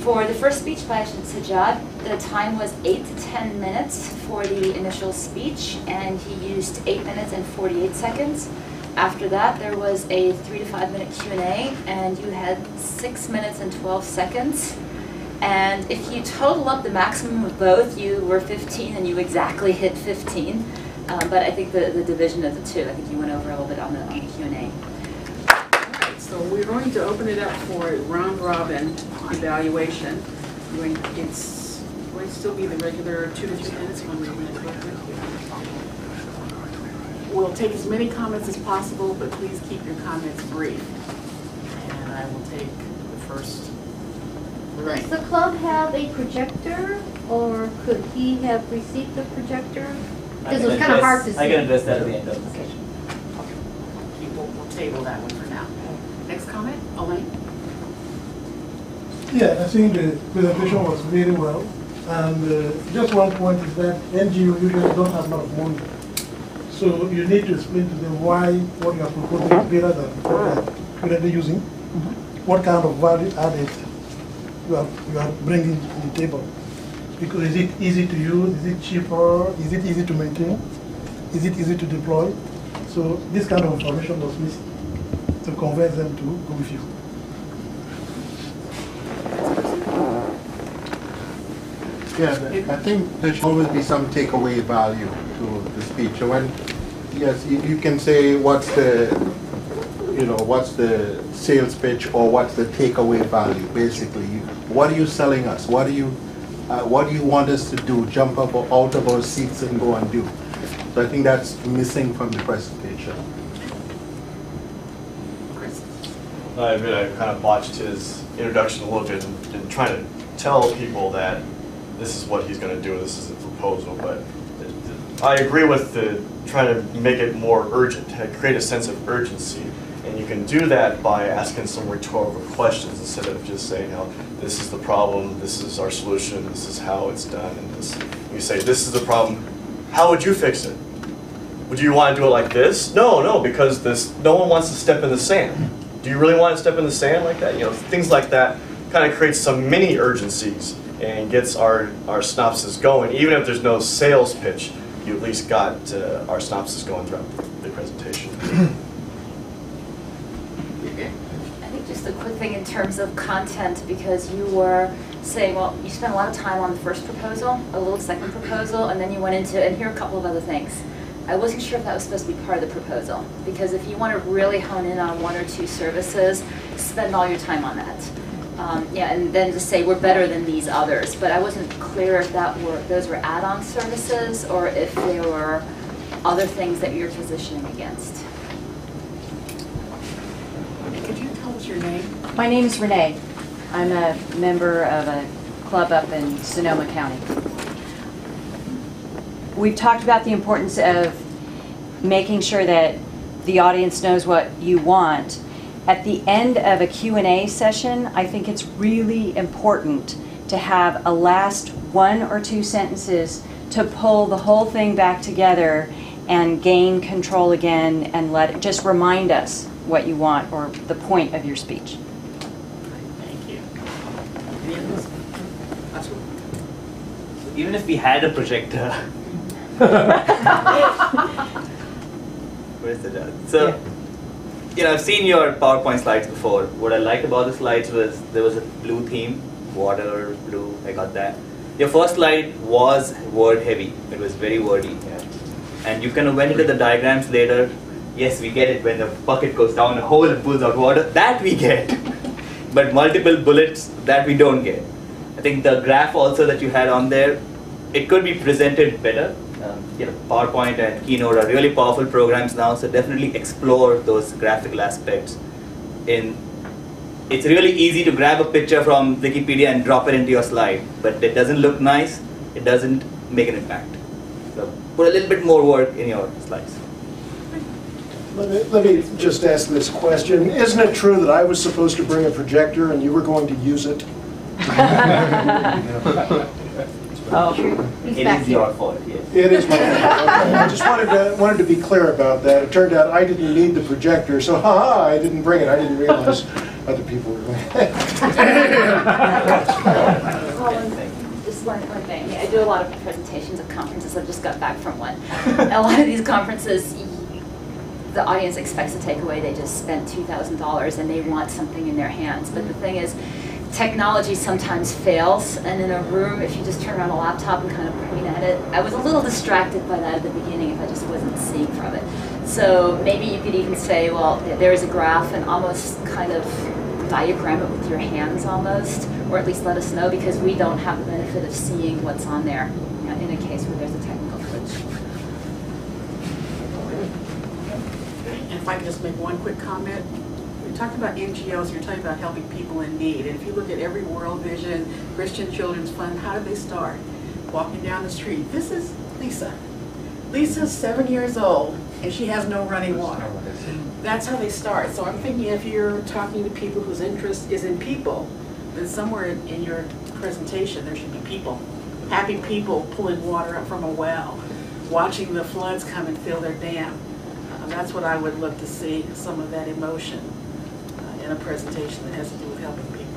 For the first speech by Sajjad, the time was 8 to 10 minutes for the initial speech, and he used 8 minutes and 48 seconds. After that, there was a 3 to 5 minute Q&A, and you had 6 minutes and 12 seconds. And if you total up the maximum of both, you were 15, and you exactly hit 15. But I think the division of the two, I think you went over a little bit on the Q&A. So we're going to open it up for a round robin evaluation. It's going to still be the regular 2 to 3 minutes when we're going to go through. We'll take as many comments as possible, but please keep your comments brief. And I will take the first. Right. Does the club have a projector, or could he have received the projector? Because it was kind of hard to see. I can address that at the end of the session. Okay. We'll table that one for now. Next comment, Elaine? Yeah, I think the presentation was very well. And just one point is that NGO usually don't have a lot of money. So you need to explain to them why what you are proposing is better than what they are currently using. What kind of value added you are bringing to the table. Because is it easy to use? Is it cheaper? Is it easy to maintain? Is it easy to deploy? So this kind of information was missing to convince them to go with you. Yeah, I think there should always be some takeaway value to the speech. So when, yes, you can say what's the, what's the sales pitch or what's the takeaway value. Basically, what are you selling us? What do you want us to do? Jump up out of our seats and go and do. So I think that's missing from the presentation. I admit I kind of botched his introduction a little bit in trying to tell people that this is what he's going to do, this is a proposal, but I agree with trying to make it more urgent, create a sense of urgency. And you can do that by asking some rhetorical questions instead of just saying, this is the problem, this is our solution, this is how it's done. And you say, this is the problem, how would you fix it? Would you want to do it like this? No, because no one wants to step in the sand. Do you really want to step in the sand like that? Things like that kind of creates some mini urgencies and gets our synopsis going. Even if there's no sales pitch, you at least got our synopsis going throughout the presentation. I think just a quick thing in terms of content, because you were saying, well, you spent a lot of time on the first proposal, a little second proposal, and then you went into, and here are a couple of other things. I wasn't sure if that was supposed to be part of the proposal, because if you want to really hone in on 1 or 2 services, spend all your time on that. Yeah, and then just say we're better than these others. But I wasn't clear if those were add-on services or if they were other things that you're positioning against. Could you tell us your name? My name is Renee. I'm a member of a club up in Sonoma County. We've talked about the importance of making sure that the audience knows what you want. At the end of a Q&A session, I think it's really important to have a last 1 or 2 sentences to pull the whole thing back together and gain control again and just remind us what you want or the point of your speech. Thank you. Any others? Absolutely. Even if we had a projector, where's the so. Yeah. I've seen your PowerPoint slides before. What I liked about the slides was there was a blue theme, water, blue, I got that. Your first slide was word heavy. It was very wordy. Yeah. And you kind of went into the diagrams later. Yes, we get it when the bucket goes down a hole and pulls out water. That we get. But multiple bullets, that we don't get. I think the graph also that you had on there, it could be presented better. PowerPoint and Keynote are really powerful programs now, so definitely explore those graphical aspects. It's really easy to grab a picture from Wikipedia and drop it into your slide, but it doesn't look nice, it doesn't make an impact. So put a little bit more work in your slides. Let me just ask this question. Isn't it true that I was supposed to bring a projector and you were going to use it? Oh, it is your fault, yes. It is my fault. Okay. I just wanted to be clear about that. It turned out I didn't need the projector, so I didn't bring it. I didn't realize other people were going. one thing. I do a lot of presentations at conferences. I just got back from one. A lot of these conferences, the audience expects a takeaway. They just spent $2,000 and they want something in their hands. But the thing is, technology sometimes fails, and in a room, if you just turn around a laptop and kind of point at it, I was a little distracted by that at the beginning if I just wasn't seeing from it. So maybe you could even say, well, there's a graph, and almost kind of diagram it with your hands almost, or at least let us know, because we don't have the benefit of seeing what's on there in a case where there's a technical glitch. And if I could just make one quick comment. You're talking about NGOs, you're talking about helping people in need. And if you look at every World Vision, Christian Children's Fund, how did they start? Walking down the street. This is Lisa. Lisa's 7 years old, and she has no running water. That's how they start. So I'm thinking if you're talking to people whose interest is in people, then somewhere in your presentation there should be people. Happy people pulling water up from a well, watching the floods come and fill their dam. That's what I would look to see, some of that emotion in a presentation that has to do with helping people.